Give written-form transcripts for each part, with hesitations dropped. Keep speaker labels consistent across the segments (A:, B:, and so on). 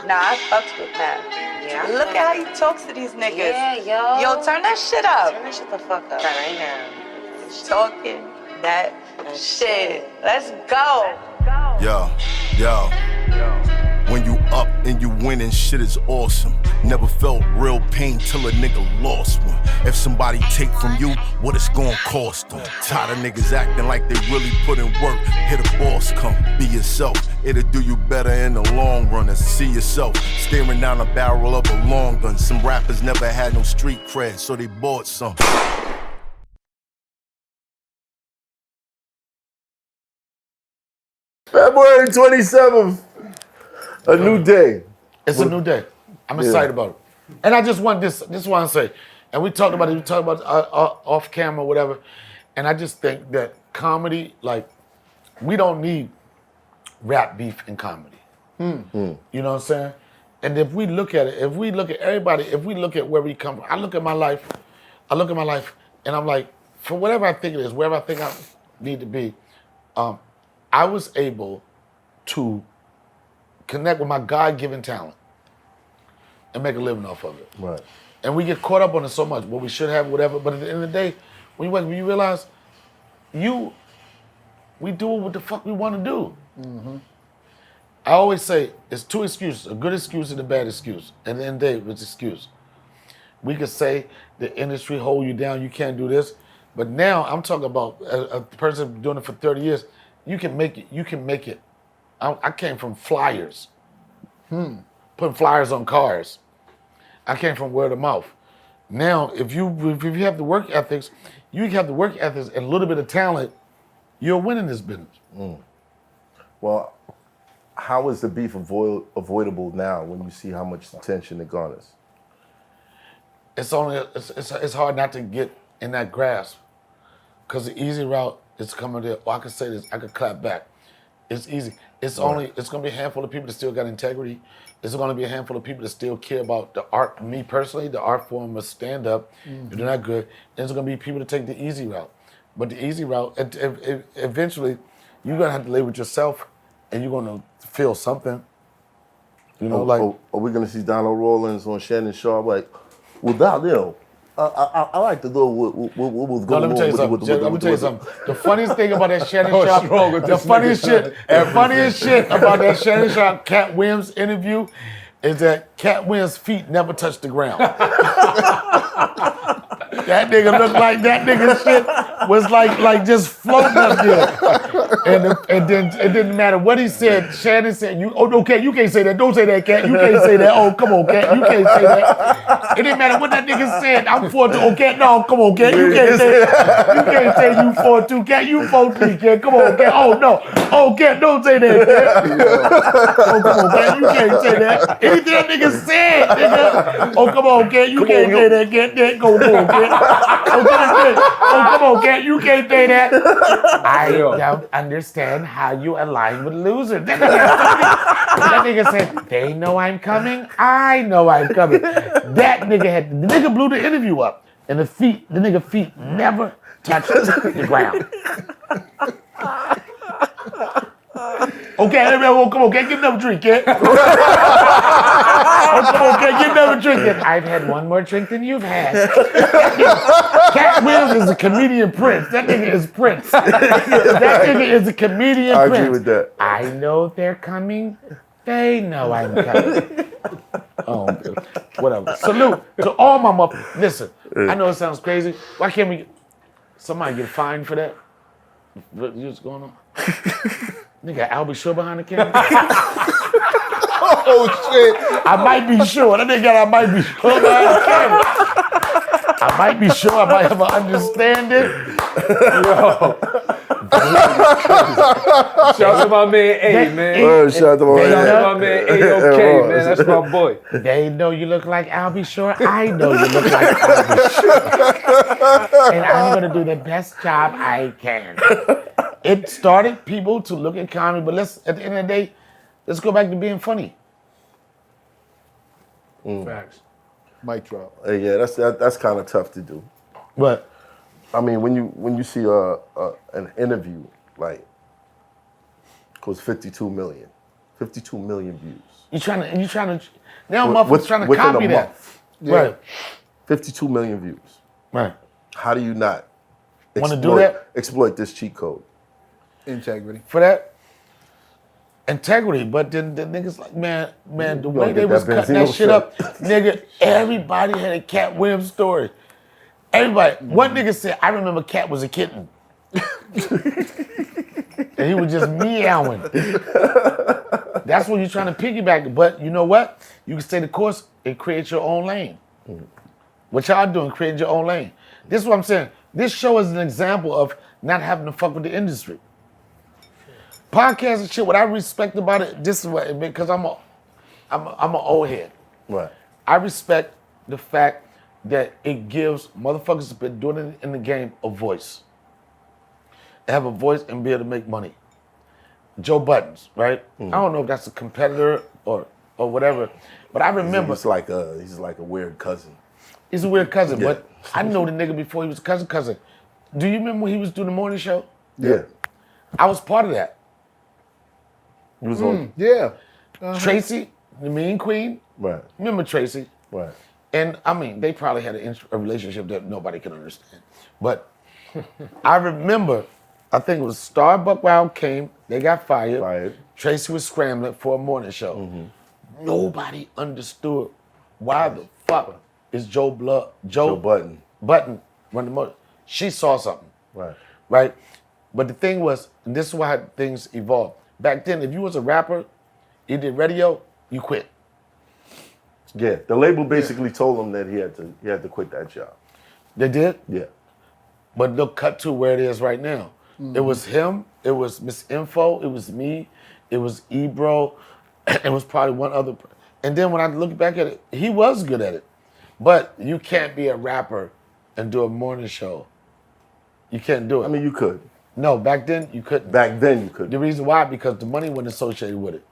A: Nah, I fucks with Pat.
B: Yeah.
A: Look at how he talks to these niggas.
B: Yeah, yo.
A: Yo, turn that shit up.
B: Turn that shit the fuck up right now.
A: Talking that shit. Let's go.
C: Yo. When you up and you winning, shit is awesome. Never felt real pain till a nigga lost one. If somebody take from you, what it's gonna cost them? Tired of niggas acting like they really put in work. Hear the boss come, be yourself. It'll do you better in the long run than see yourself staring down the barrel of a long gun. Some rappers never had no street cred, so they bought some.
D: February 27th, a new day.
E: It's a new day. I'm excited about it. And I just want to say, and we talked about it, off camera, whatever, and I just think that comedy, like, we don't need rap beef in comedy. You know what I'm saying? And if we look at it, if we look at everybody, if we look at where we come from, I look at my life, and I'm like, for whatever I think it is, wherever I think I need to be, I was able to connect with my God-given talent and make a living off of it.
D: Right.
E: And we get caught up on it so much, what we should have, whatever, but at the end of the day, when you realize we do what the fuck we want to do. Mm-hmm. I always say, it's two excuses, a good excuse and a bad excuse. At the end of the day, it's an excuse. We could say the industry hold you down, you can't do this, but now I'm talking about a person doing it for 30 years, you can make it. I came from flyers, putting flyers on cars. I came from word of mouth. Now, if you have the work ethics, and a little bit of talent, you're winning this business.
D: Well, how is the beef avoidable now when you see how much attention it garners?
E: It's hard not to get in that grasp, because the easy route is coming there. Oh, I could say this, I could clap back. It's easy. It's gonna be a handful of people that still got integrity. It's gonna be a handful of people that still care about the art. Me personally, the art form of stand up. If they're not good, there's gonna be people that take the easy route. But the easy route, eventually, you're gonna have to live with yourself, and you're gonna feel something. You know,
D: are we gonna see Donnell Rawlings on Shannon Sharp? Like, without them, I like to know what was going on.
E: Let me tell you something. The funniest thing about that Shannon Sharp, the funniest shit about that Shannon Sharp Cat Williams interview is that Cat Williams' feet never touched the ground. That nigga looked like that nigga shit was like just floating up there. And then it didn't matter what he said. Shannon said, okay, you can't say that. Don't say that, Cat. You can't say that. Oh, come on, Cat. You can't say that. It didn't matter what that nigga said. I'm 4'2". Oh, Cat, no, come on, Cat. You can't say that. You can't say you 4'2", Cat. You 4'3", Cat. Come on, Cat. Oh, no. Oh, Cat, don't say that, Cat. Oh, come on, Cat. You can't say that. Anything that nigga said, nigga. Oh, come on, Cat. You can't say that, Cat. Go on, Cat. Oh, come on, Cat. You can't say that. I don't understand how you align with losers. That nigga said, they know I'm coming. I know I'm coming. The nigga blew the interview up, and the nigga feet never touched the ground. Okay, come on, Cat, get another drink, Cat. Come on, Cat, get another drink, Cat. I've had one more drink than you've had. Cat Williams is a comedian prince. That nigga is Prince. That nigga is a comedian prince.
D: I agree with that.
E: I know they're coming. They know I'm coming. Oh, whatever. Salute to all my motherfuckers. Listen, I know it sounds crazy. Why can't somebody get fined for that? What's going on? Nigga, I'll be sure behind the camera.
D: Oh shit!
E: I might be sure. That nigga, I might be sure behind the camera. I might be sure. I might have an understanding. Yo.
F: Shout out to my man A, man.
D: Shout out to my
F: man A, man. That's my boy.
E: They know you look like Albie Shore. I know you look like Albie Shore. And I'm going to do the best job I can. It started people to look at comedy, but at the end of the day, let's go back to being funny.
F: Facts.
D: Mic drop. Yeah, that's kind of tough to do.
E: But
D: I mean, when you see an interview like costs $52 million, 52 million views.
E: You trying to now
D: With-
E: motherfuckers trying to
D: within a
E: copy that.
D: month.
E: Right.
D: 52 million views.
E: Right.
D: How do you not
E: Wanna do that?
D: exploit this cheat code?
G: Integrity.
E: For that integrity, but then the niggas like, man, the way
D: get
E: they was
D: that
E: cutting that
D: Benzino
E: shit up, nigga, everybody had a Cat Williams story. Everybody. One nigga said, I remember Cat was a kitten. And he was just meowing. That's what you're trying to piggyback. But you know what? You can stay the course and create your own lane. What y'all doing, create your own lane. This is what I'm saying. This show is an example of not having to fuck with the industry. Podcast and shit, what I respect about it, this is what, because I'm an old head.
D: Right.
E: I respect the fact that it gives motherfuckers who've been doing it in the game a voice. Have a voice and be able to make money. Joe Buttons, right? I don't know if that's a competitor or whatever, but I remember
D: He's like a weird cousin.
E: he's a weird cousin,
D: Yeah.
E: but I know the nigga before he was a cousin. Do you remember when he was doing the morning show?
D: Yeah.
E: I was part of that.
D: He was on.
G: Yeah.
E: Tracy, the mean queen,
D: Right.
E: remember Tracy?
D: Right.
E: And I mean, they probably had a relationship that nobody can understand. But I remember, I think it was Starbuck Wild came, they got fired. Tracy was scrambling for a morning show. Nobody understood why the fuck is Joe
D: Button.
E: Button running the morning. She saw something,
D: Right.
E: right? But the thing was, and this is why things evolved. Back then, if you was a rapper, you did radio, you quit.
D: Yeah. The label basically told him that he had to quit that job.
E: They did?
D: Yeah.
E: But look, cut to where it is right now. It was him, it was Miss Info, it was me, it was Ebro, it was probably one other. And then when I look back at it, he was good at it. But you can't be a rapper and do a morning show. You can't do it.
D: I mean, you could.
E: No, back then you couldn't.
D: Back then you could.
E: The reason why, because the money wasn't associated with it.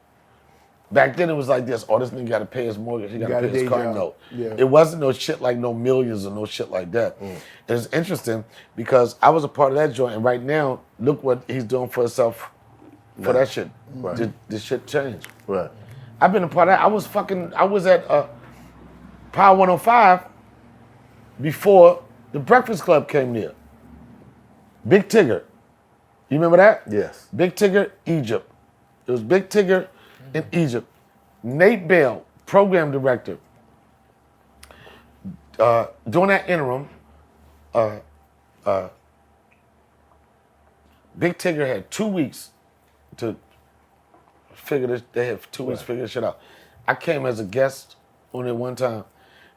E: Back then it was like this, this nigga gotta pay his mortgage, he gotta
G: got a
E: pay his
G: day
E: car
G: job.
E: note.
G: Yeah.
E: It wasn't no shit like no millions or no shit like that. And it's interesting because I was a part of that joint, and right now, look what he's doing for himself for that shit.
D: Right.
E: This shit changed.
D: Right.
E: I've been a part of that. I was at Power 105 before the Breakfast Club came there. Big Tigger. You remember that?
D: Yes.
E: Big Tigger, Egypt. It was Big Tigger in Egypt. Nate Bell, program director. During that interim, Big Tigger had 2 weeks to figure this. They had 2 weeks to figure this shit out. I came as a guest on it one time,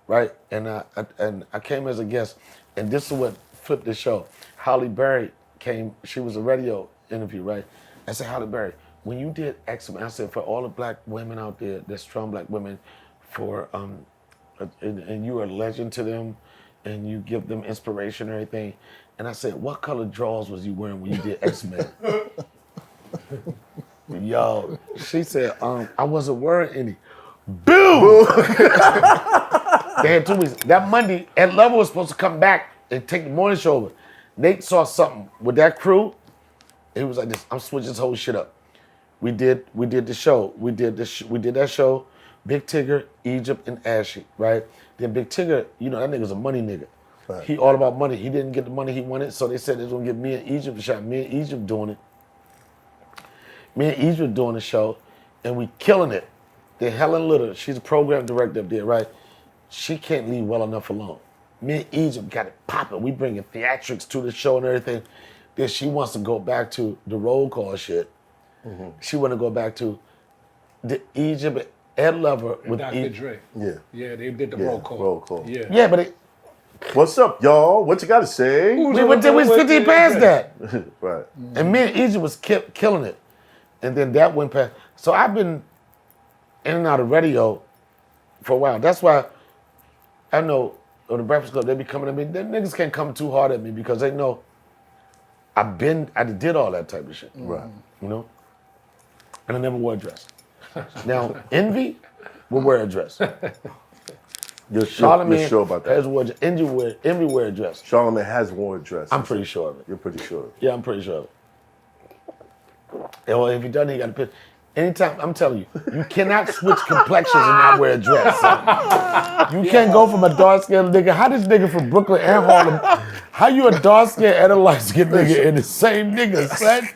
E: right? And I came as a guest, and this is what flipped the show. Holly Berry came. She was a radio interview, right? I said, Holly Berry, when you did X-Men, I said, for all the black women out there, the strong black women, and you are a legend to them, and you give them inspiration and everything. And I said, what color drawers was you wearing when you did X-Men? Yo, she said, I wasn't wearing any. Boom! They had 2 weeks. That Monday, Ed Lover was supposed to come back and take the morning show over. Nate saw something with that crew. He was like this, I'm switching this whole shit up. We did the show. We did that show. Big Tigger, Egypt, and Ashy, right? Then Big Tigger, you know, that nigga's a money nigga.
D: Right.
E: He all about money. He didn't get the money he wanted, so they said they was gonna give me and Egypt a shot. Me and Egypt doing it. Me and Egypt doing the show, and we killing it. Then Helen Litter, she's a program director up there, right? She can't leave well enough alone. Me and Egypt got it popping. We bringing theatrics to the show and everything. Then she wants to go back to the roll call shit. She want to go back to the Egypt Ed Lover with
F: Dr. Dre.
D: Yeah.
F: Yeah, they did the
D: Yeah,
F: roll call.
D: roll call.
F: Yeah.
E: Yeah, but it,
D: What's up, y'all? What you got to say?
E: we was 15 past that.
D: Right.
E: And me and Egypt was killing it. And then that went past. So I've been in and out of radio for a while. That's why I know on the Breakfast Club, they be coming at me. Them niggas can't come too hard at me because they know I did all that type of shit.
D: Right.
E: You know? And I never wore a dress. Now, Envy will wear a dress.
D: You're
E: Charlamagne
D: sure about that?
E: has wore Envy wear a dress.
D: Charlamagne has worn a dress.
E: I'm pretty sure of it.
D: You're pretty sure.
E: Yeah, I'm pretty sure of it. And well, if he doesn't, he got to pick. Anytime, I'm telling you, you cannot switch complexions and not wear a dress. You can't go from a dark-skinned nigga. How this nigga from Brooklyn and Harlem, how you a dark-skinned and a light-skinned nigga in the same nigga, son?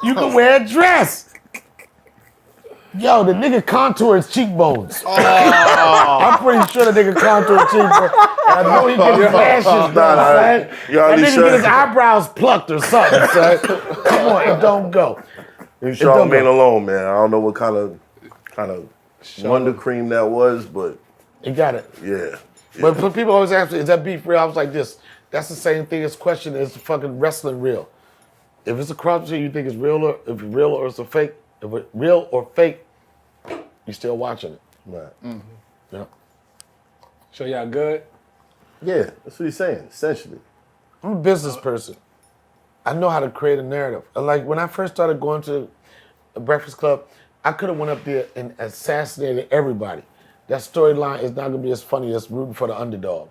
E: You can wear a dress. Yo, the nigga contour his cheekbones. I'm pretty sure the nigga contour his cheekbones. I know he get his lashes done, son. That nigga get his eyebrows plucked or something, son. Come on, it don't go.
D: Charlamagne alone, man. I don't know what kind of Wonder Cream that was, but
E: you got it.
D: Yeah.
E: But people always ask me, is that beef real? I was like this. That's the same thing as question, is fucking wrestling real? If it's a cross between you think it's real or if it's real or it's a fake, if it's real or fake, you still watching it.
D: Right.
E: Yeah.
F: So y'all good?
D: Yeah, that's what he's saying, essentially.
E: I'm a business person. I know how to create a narrative. Like when I first started going to a Breakfast Club, I could have went up there and assassinated everybody. That storyline is not gonna be as funny as rooting for the underdog.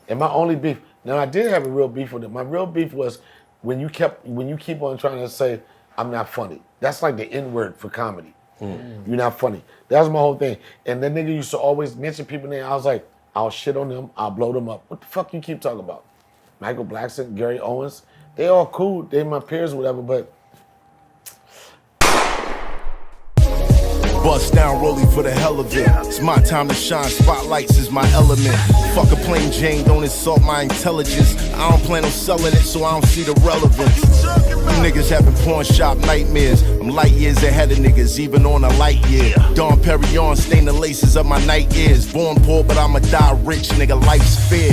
E: And my only beef, now I did have a real beef with it. My real beef was when you keep on trying to say, I'm not funny. That's like the N-word for comedy. You're not funny. That was my whole thing. And the nigga used to always mention people names. I was like, I'll shit on them, I'll blow them up. What the fuck you keep talking about? Michael Blackson, Gary Owens, they all cool, they my peers or whatever, but
C: Bust down rolling for the hell of it. It's my time to shine, spotlights is my element. Fuck a plain Jane, don't insult my intelligence. I don't plan on selling it, so I don't see the relevance. You niggas having pawn shop nightmares. I'm light years ahead of niggas, even on a light year. Dawn Perignon stain the laces of my night ears. Born poor, but I'ma die rich, nigga, life's fair.